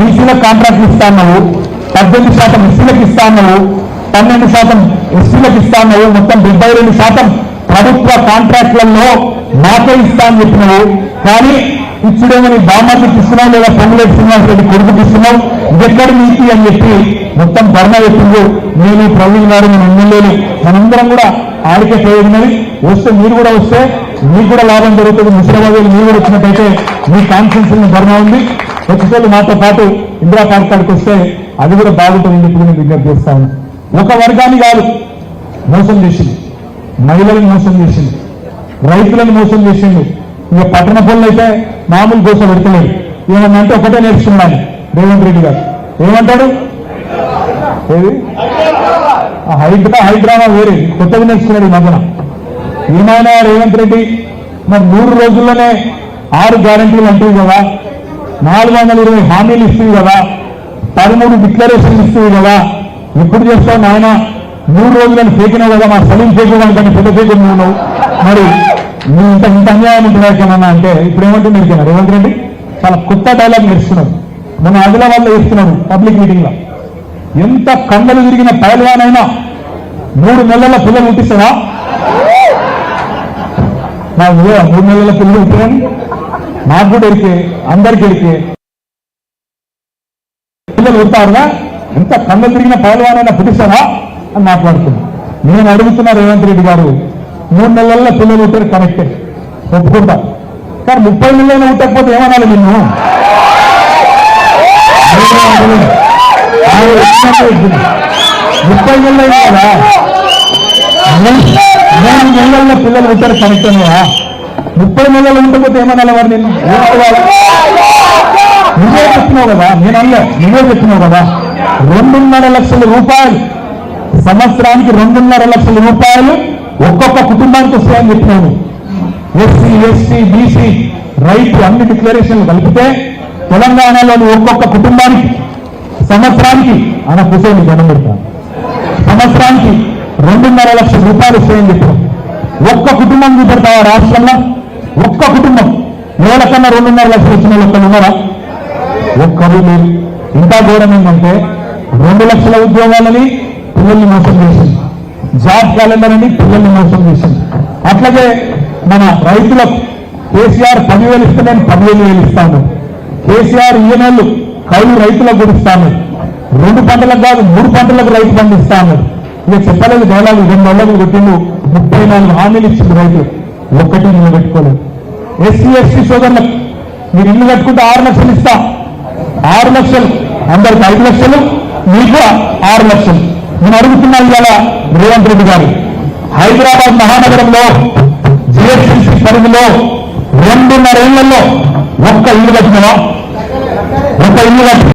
బీసీలకు కాంట్రాక్ట్లు ఇస్తా అన్నావు, 18% ఎస్సీలకు ఇస్తా అన్నావు, 12% ఎస్సీలకు ఇస్తా అన్నావు, మొత్తం 72% ప్రభుత్వ కాంట్రాక్ట్లలో మాకే ఇస్తా అని చెప్పినావు. కానీ ఇచ్చుడేమో నీ బామ్మకి ఇస్తున్నావు లేదా పొంగులేటి శ్రీనివాసరెడ్డి కొడుకుకి ఇస్తున్నావు, ఇదెక్కడి నీతి అని చెప్పి మొత్తం ధర్నా చెప్పింది. నేను ప్రవీణ్ గారు మన ఎమ్మెల్యేలు మనందరం కూడా ఆడికే ప్రయోజనది. వస్తే మీరు కూడా వస్తే మీకు కూడా లాభం జరుగుతుంది. ముసిరాబాద్ మీరు కూడా వచ్చినట్టయితే మీ కాన్ఫరెన్స్ ధర్నా ఉంది. వచ్చేసరికి మాతో పాటు ఇందిరా పార్క్ కాడికి వస్తే అది కూడా బాగుంటుందని చెప్పి నేను విజ్ఞప్తి చేస్తాను. ఒక వర్గాన్ని కాదు మోసం చేసింది, మహిళలను మోసం చేసింది, రైతులను మోసం చేసింది. ఇక పట్టణ పనులు అయితే మామూలు కోసం పెడతలేదు. ఏమన్నంటే ఒకటే నేర్చుకున్నాను రేవంత్ రెడ్డి గారు. ఏమంటాడు? ఏది హైదరాబాద్ వేరే కొత్తగా నేర్చుకున్నాడు ఈ మధ్యన. ఏమైనా రేవంత్ రెడ్డి మరి 3 రోజుల్లోనే 6 గ్యారంటీలు అంటుంది కదా, 420 హామీలు ఇస్తుంది కదా, 13 డిక్లరేషన్లు ఇస్తుంది కదా, ఎప్పుడు చేస్తావు నాయన? 3 రోజులను ఫేకినావు కదా, మా సలీం ఫేకేదానికన్నా పెద్ద ఫేక్ నువ్వు. మరి నువ్వు ఇంత అన్యాయం ఉంటున్నా అంటే ఇప్పుడు ఏమంటుంది నేర్చుకున్నా రేవంత్ రెడ్డి? చాలా కొత్త డైలాగ్ నేర్చుకున్నాడు. మన ఆదిలాబాద్ లో వేస్తున్నాడు పబ్లిక్ మీటింగ్ లో. ఎంత కండలు తిరిగిన పైల్వానైనా 3 నెలల పిల్లలు పుట్టిస్తాడా? నాకు 3 నెలల పిల్లలు పుట్టిరని నాకు కూడా ఎరికే, అందరికీ ఎరికే. పిల్లలు పుట్టారుగా, ఎంత కండలు తిరిగిన పైల్వానైనా పుట్టిస్తాడా అని మాట్లాడుతున్నా. నేను అడుగుతున్నా రేవంత్ రెడ్డి గారు, 3 నెలల పిల్లలు పుట్టారు కరెక్టే, ఒప్పుకుంటా. కానీ 30 నెలలైనా పుట్టకపోతే ఏమనాలి నిన్ను? 30 నెలలైనా కదా, 3 నెలల పిల్లలు పుట్టారు కరెక్ట్ అన్నావా? 30 నెలలు ఉండకపోతే ఏమనాలి వారు నిన్ను? నువ్వే చెప్తున్నావు కదా, నేను అన్నా, నువ్వే చెప్తున్నావు కదా. 2.5 లక్షల రూపాయలు సంవత్సరానికి, 2.5 లక్షల రూపాయలు ఒక్కొక్క కుటుంబానికి వస్తాయని చెప్పినాను. ఎస్సీ, ఎస్టీ, బీసీ, రైతు అన్ని డిక్లరేషన్లు కలిపితే తెలంగాణలోని ఒక్కొక్క కుటుంబానికి సంవత్సరానికి ఆయన కూర్చొని జనం పెడతాను, సంవత్సరానికి 2.5 లక్షల రూపాయలు వస్తాయని చెప్పాం. ఒక్క కుటుంబం చూపెడతావా రాష్ట్రంలో? ఒక్క కుటుంబం ఎవరికన్నా 2.5 లక్షలు వచ్చిన వాళ్ళు ఉన్నారా? ఒక్కరు లేదు. ఇంకా ఘోరం ఏంటంటే 2 లక్షల ఉద్యోగాలని పిల్లల్ని మోసం చేసింది, జాబ్ క్యాలెండర్ అని పిల్లల్ని మోసం చేసింది. అట్లాగే మన రైతులకు కేసీఆర్ 10,000 ఇస్తే నేను 15,000 ఇస్తాను. కేసీఆర్ ఈయనోళ్ళు కౌలు రైతులకు కూడా ఇస్తాను. 2 పంటలకు కాదు 3 పంటలకు రైతు బంధు ఇస్తాను. ఇక చెప్పలేదు డైలాగు, 2 నెలలకు కొట్టిండు. 34 హామీలు ఇచ్చింది రైతులు, ఒక్కటి నిలబెట్టుకోలేదు. ఎస్సీ, ఎస్టీ సోదరులకు మీరు ఇల్లు కట్టుకుంటే 6 లక్షలు ఇస్తా, 6 లక్షలు అందరికి 5 లక్షలు, మీకు 6 లక్షలు. నేను అడుగుతున్నాను ఇవాళ రేవంత్ రెడ్డి గారు, హైదరాబాద్ మహానగరంలో జిహెచ్ఎంసీ పరిధిలో 2.5 ఏళ్లలో ఒక్క ఇల్లు కట్టినవా? ఒక్క ఇల్లు కట్టి